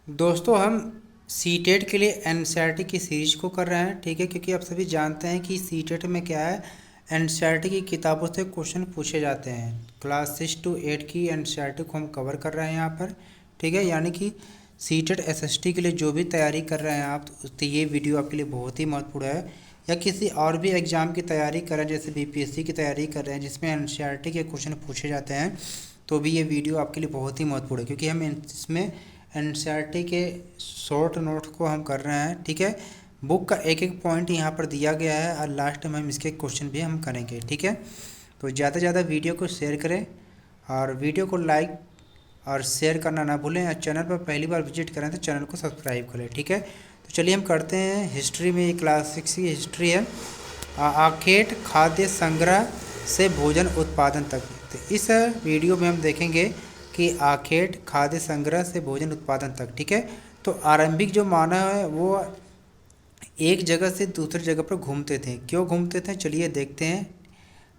दोस्तों हम सीटेट के लिए एनसीईआरटी की सीरीज को कर रहे हैं, ठीक है। क्योंकि आप सभी जानते हैं कि सीटेट में क्या है, एनसीईआरटी की किताबों से क्वेश्चन पूछे जाते हैं। क्लास 6 to 8 की एनसीईआरटी को हम कवर कर रहे हैं यहाँ पर, ठीक है। यानी कि सीटेट एसएसटी के लिए जो भी तैयारी कर रहे हैं आप, तो ये वीडियो आपके लिए बहुत ही महत्वपूर्ण है। या किसी और भी एग्ज़ाम की तैयारी कर रहे हैं, जैसे बीपीएससी की तैयारी कर रहे हैं जिसमें एनसीईआरटी के क्वेश्चन पूछे जाते हैं, तो भी ये वीडियो आपके लिए बहुत ही महत्वपूर्ण है। क्योंकि हम इसमें एनसीईआरटी के शॉर्ट नोट को हम कर रहे हैं, ठीक है। बुक का एक एक पॉइंट यहाँ पर दिया गया है और लास्ट में हम इसके क्वेश्चन भी हम करेंगे, ठीक है। तो ज़्यादा से ज़्यादा वीडियो को शेयर करें और वीडियो को लाइक और शेयर करना ना भूलें। और चैनल पर पहली बार विजिट करें तो चैनल को सब्सक्राइब करें, ठीक है। तो चलिए हम करते हैं हिस्ट्री में। ये क्लास 6 की हिस्ट्री है। आखेट खाद्य संग्रह से भोजन उत्पादन तक। तो इस वीडियो में हम देखेंगे कि आखेट खाद्य संग्रह से भोजन उत्पादन तक, ठीक है। तो आरंभिक जो मानव है वो एक जगह से दूसरी जगह पर घूमते थे। क्यों घूमते थे, चलिए देखते हैं।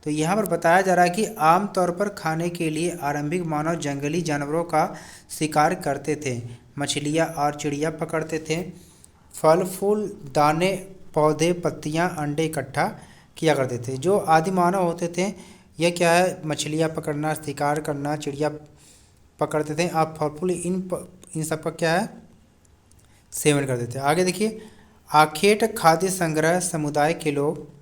तो यहाँ पर बताया जा रहा है कि आमतौर पर खाने के लिए आरंभिक मानव जंगली जानवरों का शिकार करते थे। मछलियाँ और चिड़िया पकड़ते थे। फल फूल दाने पौधे पत्तियाँ अंडे इकट्ठा किया करते थे। जो आदि मानव होते थे यह क्या है, मछलियाँ पकड़ना, शिकार करना, चिड़िया पकड़ते थे। आप फल फूल इन सब का क्या है, सेवन करते थे। आगे देखिए, आखेट खाद्य संग्रह समुदाय के लोग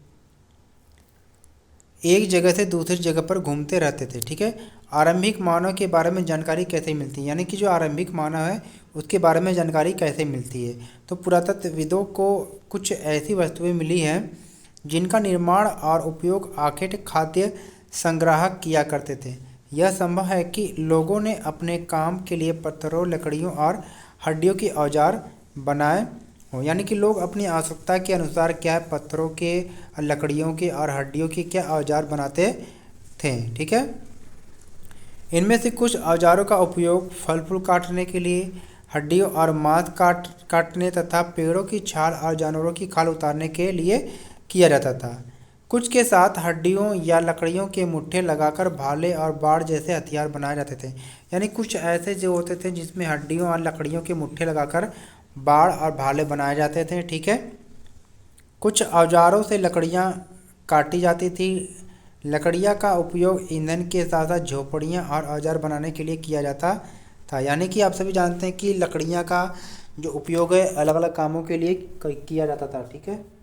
एक जगह से दूसरी जगह पर घूमते रहते थे, ठीक है। आरंभिक मानव के बारे में जानकारी कैसे मिलती है, यानी कि जो आरंभिक मानव है उसके बारे में जानकारी कैसे मिलती है। तो पुरातत्वविदों को कुछ ऐसी वस्तुएं मिली हैं जिनका निर्माण और उपयोग आखेट खाद्य संग्राहक किया करते थे। यह संभव है कि लोगों ने अपने काम के लिए पत्थरों, लकड़ियों और हड्डियों के औजार बनाए हो। यानी कि लोग अपनी आवश्यकता के अनुसार क्या है, पत्थरों के, लकड़ियों के और हड्डियों के क्या औजार बनाते थे, ठीक है। इनमें से कुछ औजारों का उपयोग फल फूल काटने के लिए, हड्डियों और मांस काटने तथा पेड़ों की छाल और जानवरों की खाल उतारने के लिए किया जाता था। कुछ के साथ हड्डियों या लकड़ियों के मुट्ठे लगाकर भाले और बाड़ जैसे हथियार बनाए जाते थे। यानी कुछ ऐसे जो होते थे जिसमें हड्डियों और लकड़ियों के मुट्ठे लगाकर बाड़ और भाले बनाए जाते थे, ठीक है। कुछ औजारों से लकड़ियाँ काटी जाती थी। लकड़ियाँ का उपयोग ईंधन के साथ साथ झोपड़ियाँ और औजार बनाने के लिए किया जाता था। यानी कि आप सभी जानते हैं कि लकड़ियाँ का जो उपयोग है अलग अलग कामों के लिए किया जाता था, ठीक है।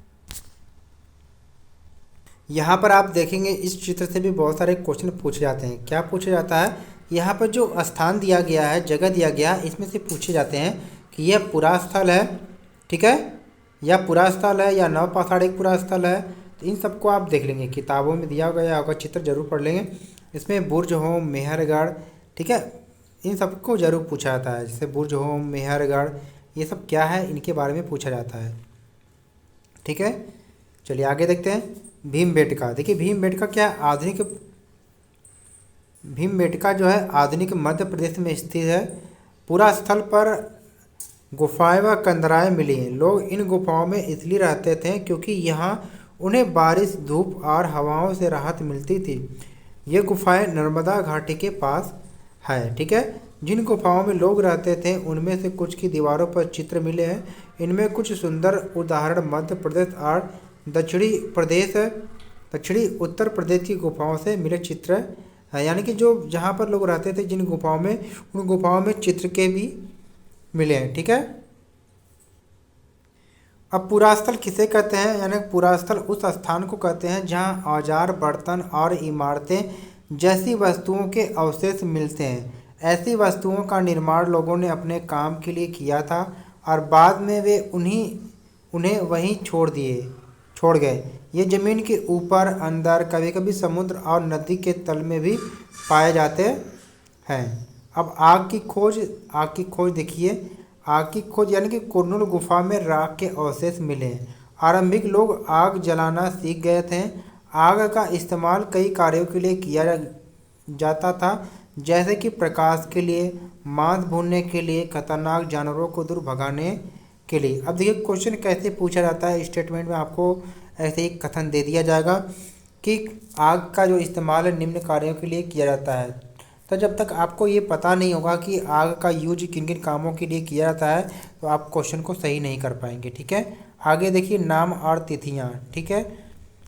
यहाँ पर आप देखेंगे इस चित्र से भी बहुत सारे क्वेश्चन पूछे जाते हैं। क्या पूछा जाता है, यहाँ पर जो स्थान दिया गया है, जगह दिया गया है, इसमें से पूछे जाते हैं कि यह पुरा स्थल है, ठीक है, या पुरा स्थल है या नवपाषाणिक पुरा स्थल है। तो इन सबको आप देख लेंगे, किताबों में दिया गया होगा, चित्र जरूर पढ़ लेंगे। इसमें बुर्ज होम, मेहरगढ़, ठीक है, इन सबको जरूर पूछा जाता है। जैसे बुर्ज होम, मेहरगढ़, ये सब क्या है, इनके बारे में पूछा जाता है, ठीक है। चलिए आगे देखते हैं। भीमबेटका, देखिए भीमबेटका क्या आधुनिक, भीमबेटका जो है आधुनिक मध्य प्रदेश में स्थित है। पूरा स्थल पर गुफाएं व कंदराएं मिली हैं। लोग इन गुफाओं में इसलिए रहते थे क्योंकि यहाँ उन्हें बारिश, धूप और हवाओं से राहत मिलती थी। ये गुफाएं नर्मदा घाटी के पास है, ठीक है। जिन गुफाओं में लोग रहते थे उनमें से कुछ की दीवारों पर चित्र मिले हैं। इनमें कुछ सुंदर उदाहरण मध्य प्रदेश और दक्षिणी उत्तर प्रदेश की गुफाओं से मिले चित्र है। यानी कि जो जहाँ पर लोग रहते थे जिन गुफाओं में, उन गुफाओं में चित्र के भी मिले हैं, ठीक है। अब पुरास्थल किसे कहते हैं, यानी पुरास्थल उस स्थान को कहते हैं जहाँ औजार, बर्तन और इमारतें जैसी वस्तुओं के अवशेष मिलते हैं। ऐसी वस्तुओं का निर्माण लोगों ने अपने काम के लिए किया था और बाद में वे उन्हें वहीं छोड़ गए। ये ज़मीन के ऊपर, अंदर, कभी कभी समुद्र और नदी के तल में भी पाए जाते हैं। अब आग की खोज देखिए। आग की खोज यानी कि कुरनूल गुफा में राख के अवशेष मिले हैं। आरंभिक लोग आग जलाना सीख गए थे। आग का इस्तेमाल कई कार्यों के लिए किया जाता था, जैसे कि प्रकाश के लिए, मांस भूनने के लिए, खतरनाक जानवरों को दूर भगाने के लिए। अब देखिए क्वेश्चन कैसे पूछा जाता है, स्टेटमेंट में आपको ऐसे ही कथन दे दिया जाएगा कि आग का जो इस्तेमाल है निम्न कार्यों के लिए किया जाता है। तो जब तक आपको ये पता नहीं होगा कि आग का यूज किन किन कामों के लिए किया जाता है तो आप क्वेश्चन को सही नहीं कर पाएंगे। ठीक है, आगे देखिए नाम और तिथियाँ। ठीक है,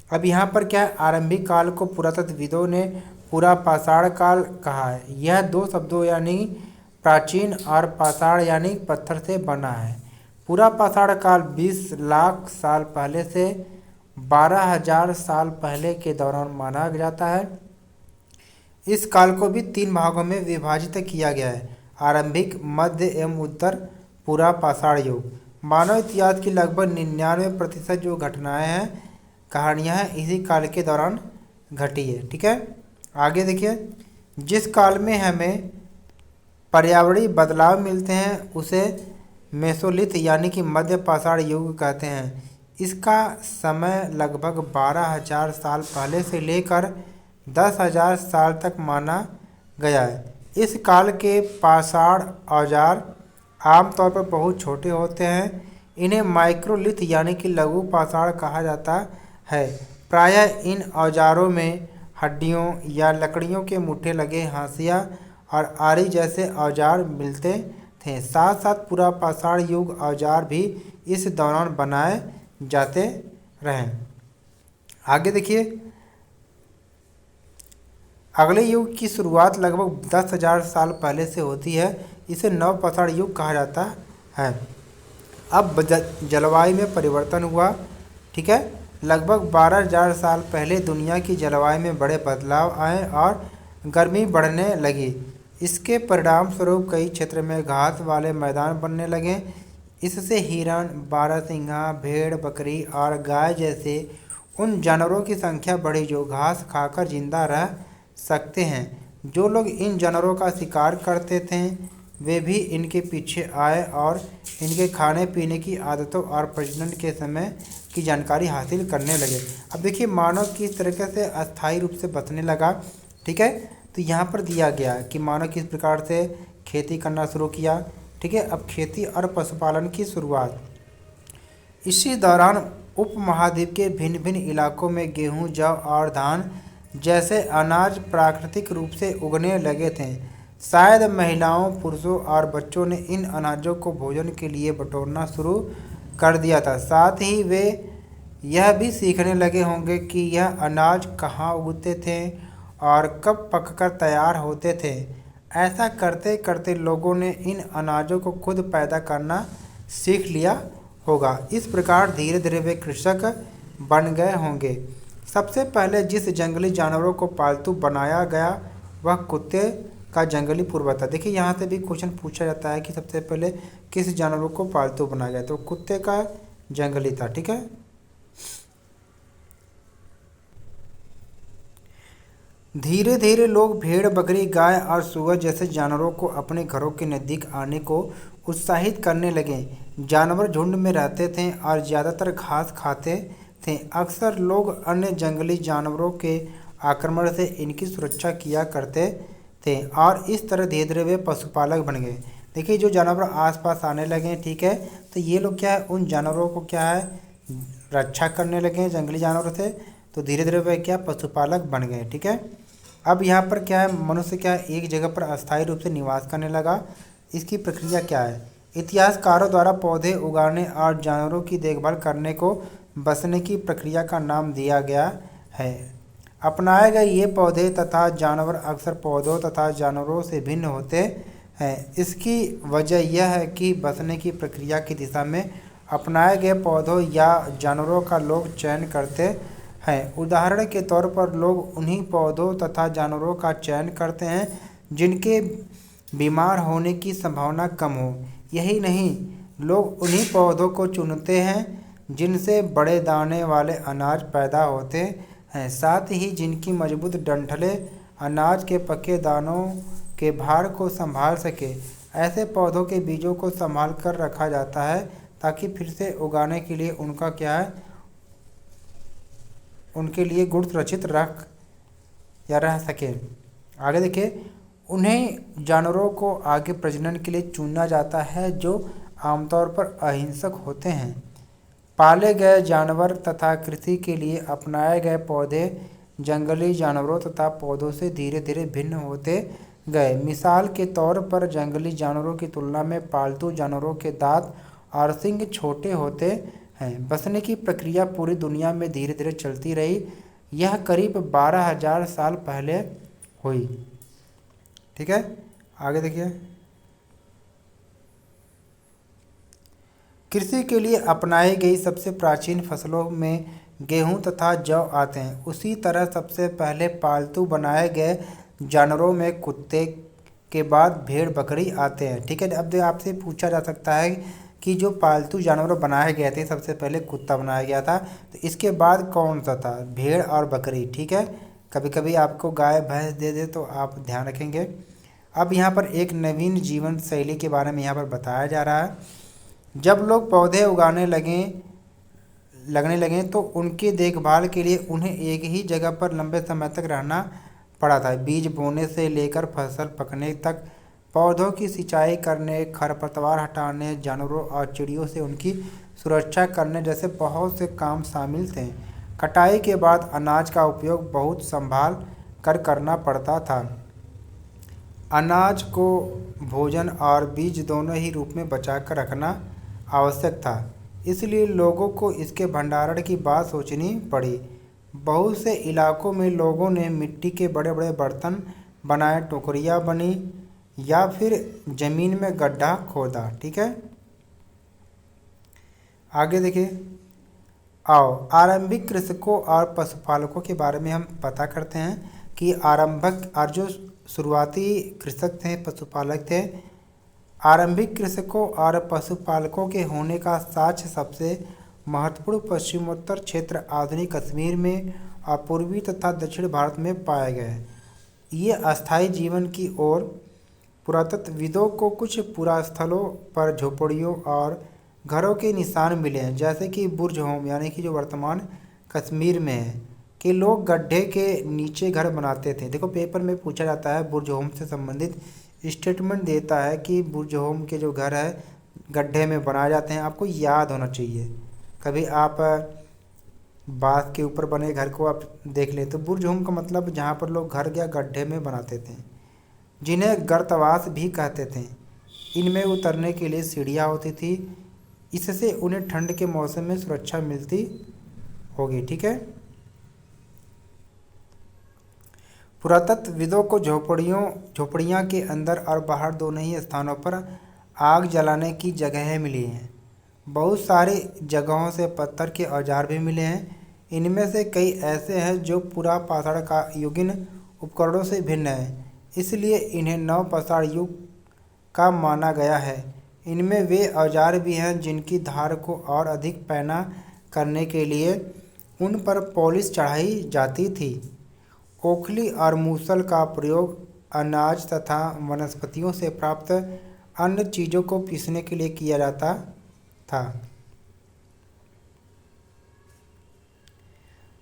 अब यहाँ पर क्या है, आरंभिक काल को पुरातत्वविदों ने पूरा पाषाण काल कहा है। यह दो शब्दों यानी प्राचीन और पाषाण यानी पत्थर से बना है। पूरा पाषाण काल 20 लाख साल पहले से 12,000 साल पहले के दौरान माना जाता है। इस काल को भी 3 भागों में विभाजित किया गया है, आरंभिक, मध्य एवं उत्तर पूरा पाषाण युग। मानव इतिहास की लगभग 99% जो घटनाएं हैं, कहानियां हैं, इसी काल के दौरान घटी है। ठीक है, आगे देखिए, जिस काल में हमें पर्यावरणीय बदलाव मिलते हैं उसे मेसोलिथ यानी कि मध्य पाषाण युग कहते हैं। इसका समय लगभग 12,000 साल पहले से लेकर 10,000 साल तक माना गया है। इस काल के पाषाण औजार आमतौर पर बहुत छोटे होते हैं। इन्हें माइक्रोलिथ यानी कि लघु पाषाण कहा जाता है। प्रायः इन औजारों में हड्डियों या लकड़ियों के मुट्ठे लगे हाशिया और आरी जैसे औजार मिलते थे। साथ साथ पूरा पाषाण युग औजार भी इस दौरान बनाए जाते रहे। आगे देखिए, अगले युग की शुरुआत लगभग 10,000 साल पहले से होती है। इसे नव पाषाण युग कहा जाता है। अब जलवायु में परिवर्तन हुआ। ठीक है, लगभग 12,000 साल पहले दुनिया की जलवायु में बड़े बदलाव आए और गर्मी बढ़ने लगी। इसके परिणाम स्वरूप कई क्षेत्र में घास वाले मैदान बनने लगे। इससे हिरण, बारहसिंगा, भेड़, बकरी और गाय जैसे उन जानवरों की संख्या बढ़ी जो घास खाकर जिंदा रह सकते हैं। जो लोग इन जानवरों का शिकार करते थे वे भी इनके पीछे आए और इनके खाने पीने की आदतों और प्रजनन के समय की जानकारी हासिल करने लगे। अब देखिए, मानव किस तरीके से अस्थायी रूप से बसने लगा। ठीक है, तो यहाँ पर दिया गया कि मानव किस प्रकार से खेती करना शुरू किया। ठीक है, अब खेती और पशुपालन की शुरुआत। इसी दौरान उपमहाद्वीप के भिन्न भिन्न इलाकों में गेहूं, जौ और धान जैसे अनाज प्राकृतिक रूप से उगने लगे थे। शायद महिलाओं, पुरुषों और बच्चों ने इन अनाजों को भोजन के लिए बटोरना शुरू कर दिया था। साथ ही वे यह भी सीखने लगे होंगे कि यह अनाज कहाँ उगते थे और कब पककर तैयार होते थे। ऐसा करते करते लोगों ने इन अनाजों को खुद पैदा करना सीख लिया होगा। इस प्रकार धीरे धीरे वे कृषक बन गए होंगे। सबसे पहले जिस जंगली जानवरों को पालतू बनाया गया वह कुत्ते का जंगली पूर्वज था। देखिए, यहाँ से भी क्वेश्चन पूछा जाता है कि सबसे पहले किस जानवरों को पालतू बनाया गया, तो कुत्ते का जंगली था। ठीक है, धीरे धीरे लोग भेड़, बकरी, गाय और सुअर जैसे जानवरों को अपने घरों के नज़दीक आने को उत्साहित करने लगे। जानवर झुंड में रहते थे और ज़्यादातर घास खाते थे। अक्सर लोग अन्य जंगली जानवरों के आक्रमण से इनकी सुरक्षा किया करते थे और इस तरह धीरे धीरे वे पशुपालक बन गए। देखिए, जो जानवर आसपास आने लगे, ठीक है, तो ये लोग क्या है, उन जानवरों को क्या है, रक्षा करने लगे जंगली जानवरों से। तो धीरे धीरे वे क्या, पशुपालक बन गए। ठीक है, अब यहाँ पर क्या है, मनुष्य क्या है, एक जगह पर अस्थायी रूप से निवास करने लगा। इसकी प्रक्रिया क्या है, इतिहासकारों द्वारा पौधे उगाने और जानवरों की देखभाल करने को बसने की प्रक्रिया का नाम दिया गया है। अपनाए गए ये पौधे तथा जानवर अक्सर पौधों तथा जानवरों से भिन्न होते हैं। इसकी वजह यह है कि बसने की प्रक्रिया की दिशा में अपनाए गए पौधों या जानवरों का लोग चयन करते हैं। उदाहरण के तौर पर लोग उन्हीं पौधों तथा जानवरों का चयन करते हैं जिनके बीमार होने की संभावना कम हो। यही नहीं, लोग उन्हीं पौधों को चुनते हैं जिनसे बड़े दाने वाले अनाज पैदा होते हैं, साथ ही जिनकी मजबूत डंठलें अनाज के पके दानों के भार को संभाल सके। ऐसे पौधों के बीजों को संभाल कर रखा जाता है ताकि फिर से उगाने के लिए उनका क्या है, उनके लिए गुण सुरक्षित रह सके। आगे देखिए, उन्हें जानवरों को आगे प्रजनन के लिए चुना जाता है जो आमतौर पर अहिंसक होते हैं। पाले गए जानवर तथा कृषि के लिए अपनाए गए पौधे जंगली जानवरों तथा पौधों से धीरे धीरे भिन्न होते गए। मिसाल के तौर पर जंगली जानवरों की तुलना में पालतू जानवरों के दांत और सींग छोटे होते हैं। बसने की प्रक्रिया पूरी दुनिया में धीरे धीरे चलती रही। यह करीब 12,000 साल पहले हुई। ठीक है, आगे देखिए। कृषि के लिए अपनाई गई सबसे प्राचीन फसलों में गेहूं तथा जौ आते हैं। उसी तरह सबसे पहले पालतू बनाए गए जानवरों में कुत्ते के बाद भेड़ बकरी आते हैं। ठीक है, अब आपसे पूछा जा सकता है कि जो पालतू जानवर बनाए गए थे, सबसे पहले कुत्ता बनाया गया था, तो इसके बाद कौन सा था? भेड़ और बकरी। ठीक है, कभी कभी आपको गाय भैंस दे दे तो आप ध्यान रखेंगे। अब यहाँ पर एक नवीन जीवन शैली के बारे में यहाँ पर बताया जा रहा है। जब लोग पौधे लगने लगें तो उनकी देखभाल के लिए उन्हें एक ही जगह पर लंबे समय तक रहना पड़ा था। बीज बोने से लेकर फसल पकने तक पौधों की सिंचाई करने, खरपतवार हटाने, जानवरों और चिड़ियों से उनकी सुरक्षा करने जैसे बहुत से काम शामिल थे। कटाई के बाद अनाज का उपयोग बहुत संभाल कर करना पड़ता था। अनाज को भोजन और बीज दोनों ही रूप में बचा कर रखना आवश्यक था, इसलिए लोगों को इसके भंडारण की बात सोचनी पड़ी। बहुत से इलाकों में लोगों ने मिट्टी के बड़े बड़े बर्तन बनाए, टोकरियाँ बनी या फिर जमीन में गड्ढा खोदा। ठीक है, आगे देखिए। आओ आरंभिक कृषकों और पशुपालकों के बारे में हम पता करते हैं कि आरंभक और जो शुरुआती कृषक थे, पशुपालक थे। आरंभिक कृषकों और पशुपालकों के होने का साक्ष्य सबसे महत्वपूर्ण पश्चिमोत्तर क्षेत्र आधुनिक कश्मीर में और पूर्वी तथा दक्षिण भारत में पाए गए। ये अस्थायी जीवन की ओर पुरातत्वविदों को कुछ पुरास्थलों पर झोपड़ियों और घरों के निशान मिले हैं, जैसे कि बुर्ज होम, यानी कि जो वर्तमान कश्मीर में है, कि लोग गड्ढे के नीचे घर बनाते थे। देखो पेपर में पूछा जाता है, बुर्ज होम से संबंधित स्टेटमेंट देता है कि बुर्ज होम के जो घर है गड्ढे में बनाए जाते हैं। आपको याद होना चाहिए, कभी आप बांस के ऊपर बने घर को आप देख लें तो बुर्ज होम का मतलब जहाँ पर लोग घर या गड्ढे में बनाते थे, जिन्हें गर्तवास भी कहते थे। इनमें उतरने के लिए सीढ़ियाँ होती थी, इससे उन्हें ठंड के मौसम में सुरक्षा मिलती होगी। ठीक है, पुरातत्वविदों को झोपड़ियाँ के अंदर और बाहर दोनों ही स्थानों पर आग जलाने की जगहें मिली हैं। बहुत सारी जगहों से पत्थर के औजार भी मिले हैं। इनमें से कई ऐसे हैं जो पूरा पाषाण का युगीन उपकरणों से भिन्न हैं, इसलिए इन्हें नवपाषाण युग का माना गया है। इनमें वे औजार भी हैं जिनकी धार को और अधिक पैना करने के लिए उन पर पॉलिश चढ़ाई जाती थी। ओखली और मूसल का प्रयोग अनाज तथा वनस्पतियों से प्राप्त अन्य चीज़ों को पीसने के लिए किया जाता था।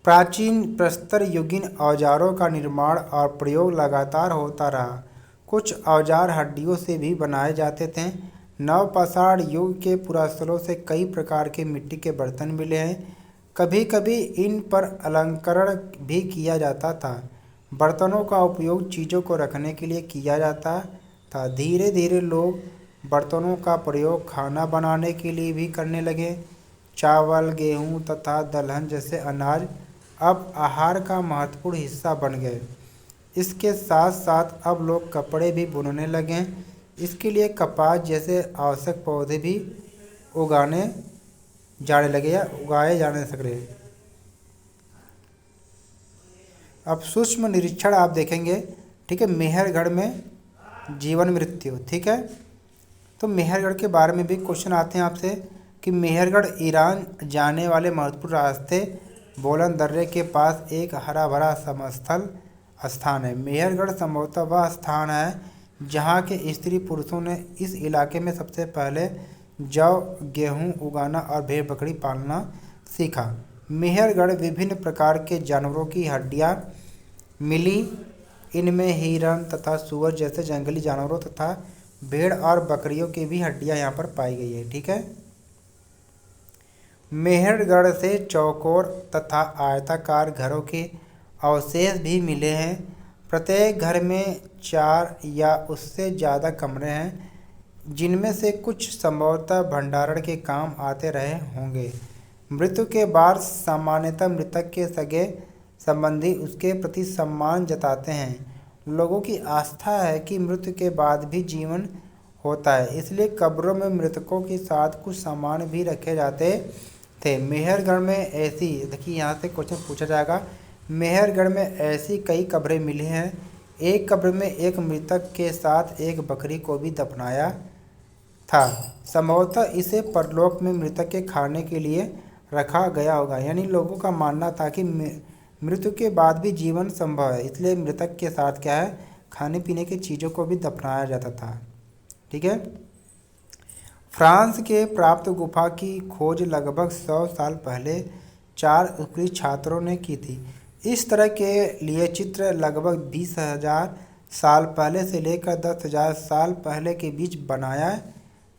प्राचीन प्रस्तर युगीन औजारों का निर्माण और प्रयोग लगातार होता रहा। कुछ औजार हड्डियों से भी बनाए जाते थे। नवपाषाण युग के पुरास्थलों से कई प्रकार के मिट्टी के बर्तन मिले हैं। कभी कभी इन पर अलंकरण भी किया जाता था। बर्तनों का उपयोग चीज़ों को रखने के लिए किया जाता था। धीरे धीरे लोग बर्तनों का प्रयोग खाना बनाने के लिए भी करने लगे। चावल, गेहूँ तथा दलहन जैसे अनाज अब आहार का महत्वपूर्ण हिस्सा बन गए। इसके साथ साथ अब लोग कपड़े भी बुनने लगे। इसके लिए कपास जैसे आवश्यक पौधे भी उगाए जाने लग रहे। अब सूक्ष्म निरीक्षण आप देखेंगे। ठीक है, मेहरगढ़ में जीवन मृत्यु। ठीक है, तो मेहरगढ़ के बारे में भी क्वेश्चन आते हैं आपसे कि मेहरगढ़ ईरान जाने वाले महत्वपूर्ण रास्ते बोलन दर्रे के पास एक हरा भरा समस्थल स्थान है। मेहरगढ़ संभवतः वह स्थान है जहाँ के स्त्री पुरुषों ने इस इलाके में सबसे पहले जौ, गेहूँ उगाना और भेड़ बकरी पालना सीखा। मेहरगढ़ विभिन्न प्रकार के जानवरों की हड्डियाँ मिली। इनमें हिरण तथा सूअर जैसे जंगली जानवरों तथा भेड़ और बकरियों की भी हड्डियाँ यहाँ पर पाई गई है। ठीक है, मेहरगढ़ से चौकोर तथा आयताकार घरों के अवशेष भी मिले हैं। प्रत्येक घर में 4 या उससे ज़्यादा कमरे हैं, जिनमें से कुछ संभवतः भंडारण के काम आते रहे होंगे। मृत्यु के बाद सामान्यतः मृतक के सगे संबंधी उसके प्रति सम्मान जताते हैं। लोगों की आस्था है कि मृत्यु के बाद भी जीवन होता है, इसलिए कब्रों में मृतकों के साथ कुछ सामान भी रखे जाते थे। मेहरगढ़ में ऐसी, देखिए यहाँ से क्वेश्चन पूछा जाएगा, मेहरगढ़ में ऐसी कई कब्रें मिली हैं। एक कब्र में एक मृतक के साथ एक बकरी को भी दफनाया था। संभवतः इसे परलोक में मृतक के खाने के लिए रखा गया होगा। यानी लोगों का मानना था कि मृत्यु के बाद भी जीवन संभव है, इसलिए मृतक के साथ क्या है, खाने पीने की चीज़ों को भी दफनाया जाता था। ठीक है। फ्रांस के प्राप्त गुफा की खोज लगभग 100 साल पहले 4 उत्कृष्ट छात्रों ने की थी। इस तरह के लिए चित्र लगभग 20,000 साल पहले से लेकर 10,000 साल पहले के बीच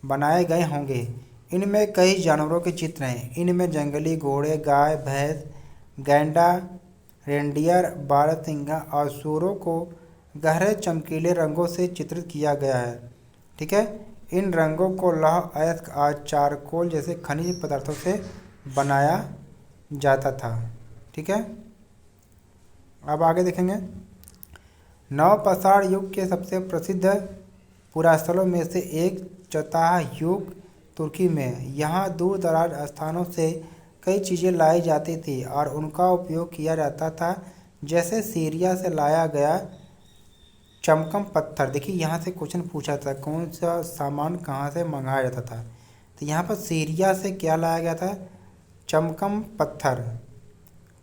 बनाए गए होंगे। इनमें कई जानवरों के चित्र हैं। इनमें जंगली घोड़े, गाय, भैंस, गैंडा, रेंडियर, बारहसिंगा और सूरों को गहरे चमकीले रंगों से चित्रित किया गया है। ठीक है। इन रंगों को लौह अयस्क और चारकोल जैसे खनिज पदार्थों से बनाया जाता था। ठीक है। अब आगे देखेंगे। नवपाषाण युग के सबसे प्रसिद्ध पुरास्थलों में से एक चताह युग तुर्की में है। यहाँ दूर दराज स्थानों से कई चीज़ें लाई जाती थी और उनका उपयोग किया जाता था, जैसे सीरिया से लाया गया चमकम पत्थर। देखिए यहाँ से क्वेश्चन पूछा था कौन सा सामान कहाँ से मंगाया जाता था, तो यहाँ पर सीरिया से क्या लाया गया था, चमकम पत्थर।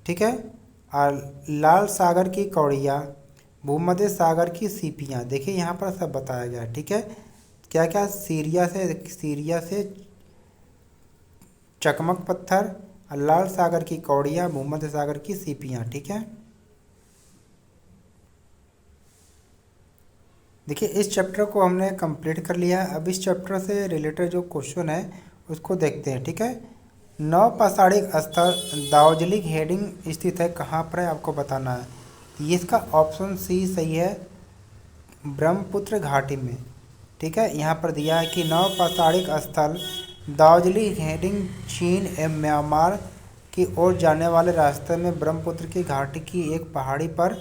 ठीक है। और लाल सागर की कौड़ियाँ, भूमध्य सागर की सीपियाँ, देखिए यहाँ पर सब बताया गया। ठीक है। क्या क्या, सीरिया से चकमक पत्थर, लाल सागर की कौड़ियाँ, भूमध्य सागर की सीपियाँ। ठीक है। देखिए इस चैप्टर को हमने कंप्लीट कर लिया। अब इस चैप्टर से रिलेटेड जो क्वेश्चन है उसको देखते हैं। ठीक है। नवपाषाणिक स्थल दार्जिलिंग हेडिंग स्थित है, कहाँ पर है आपको बताना है। ये इसका ऑप्शन सी सही है, ब्रह्मपुत्र घाटी में। ठीक है। यहाँ पर दिया है कि नवपाषाणिक स्थल दार्जिलिंग हेडिंग चीन एवं म्यांमार की ओर जाने वाले रास्ते में ब्रह्मपुत्र की घाटी की एक पहाड़ी पर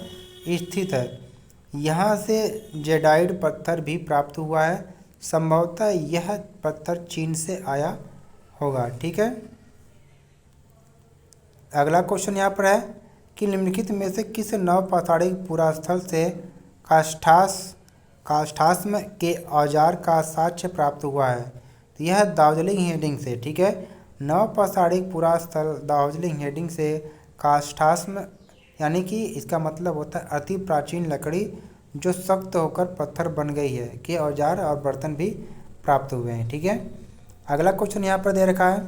स्थित है। यहाँ से जेडाइड पत्थर भी प्राप्त हुआ है। संभवतः यह पत्थर चीन से आया होगा। ठीक है। अगला क्वेश्चन यहाँ पर है कि निम्नलिखित में से किस नवपाषाणिक पुरास्थल से काष्ठाश्म के औजार का साक्ष्य प्राप्त हुआ है। तो यह दार्जिलिंग हेडिंग से। ठीक है। नवपाषाणिक पुरास्थल दार्जिलिंग हेडिंग से काष्ठाश्म, यानी कि इसका मतलब होता है अति प्राचीन लकड़ी जो सख्त होकर पत्थर बन गई है, के औजार और बर्तन भी प्राप्त हुए हैं। ठीक है। अगला क्वेश्चन यहाँ पर दे रखा है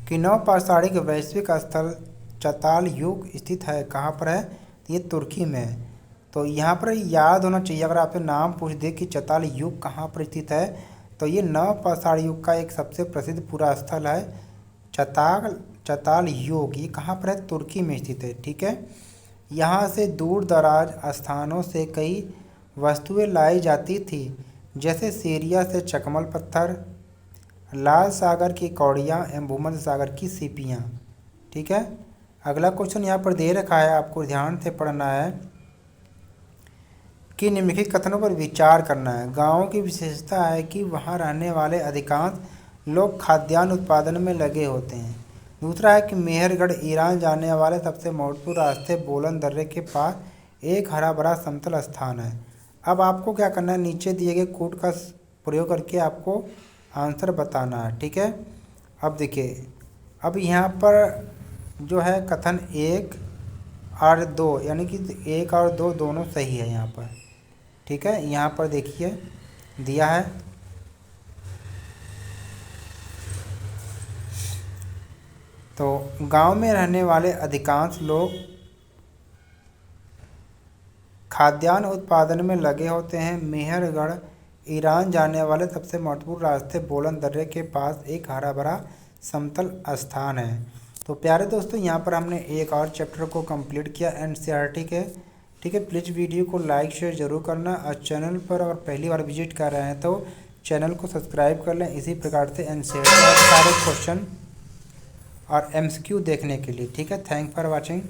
कि नवपाषाणिक वैश्विक स्थल चताल युग स्थित है, कहाँ पर है, ये तुर्की में है। तो यहाँ पर याद होना चाहिए, अगर आपसे नाम पूछ दे कि चताल युग कहाँ पर स्थित है, तो ये नवपाषाण युग का एक सबसे प्रसिद्ध पुरास्थल है चताल युग। ये कहाँ पर है, तुर्की में स्थित है। ठीक है। यहाँ से दूर दराज स्थानों से कई वस्तुएं लाई जाती थी, जैसे सीरिया से चकमल पत्थर, लाल सागर की कौड़ियाँ एवं भूमध्य सागर की सीपियाँ। ठीक है। अगला क्वेश्चन यहाँ पर दे रखा है, आपको ध्यान से पढ़ना है कि निम्नलिखित कथनों पर विचार करना है। गाँवों की विशेषता है कि वहाँ रहने वाले अधिकांश लोग खाद्यान्न उत्पादन में लगे होते हैं। दूसरा है कि मेहरगढ़ ईरान जाने वाले सबसे महत्वपूर्ण रास्ते बोलन दर्रे के पास एक हरा भरा समतल स्थान है। अब आपको क्या करना है, नीचे दिए गए कोड का प्रयोग करके आपको आंसर बताना है। ठीक है। अब देखिए, अब यहाँ पर जो है कथन 1 और 2, यानी कि 1 और 2 दोनों सही है यहाँ पर। ठीक है। यहाँ पर देखिए दिया है तो गांव में रहने वाले अधिकांश लोग खाद्यान्न उत्पादन में लगे होते हैं। मेहरगढ़ ईरान जाने वाले सबसे महत्वपूर्ण रास्ते बोलन दर्रे के पास एक हरा भरा समतल स्थान है। तो प्यारे दोस्तों, यहाँ पर हमने एक और चैप्टर को कंप्लीट किया एनसीईआरटी के। ठीक है। प्लीज़ वीडियो को लाइक शेयर ज़रूर करना और चैनल पर अगर पहली बार विजिट कर रहे हैं तो चैनल को सब्सक्राइब कर लें इसी प्रकार से एनसीईआरटी के सारे क्वेश्चन और एमसीक्यू देखने के लिए। ठीक है। Thank for watching.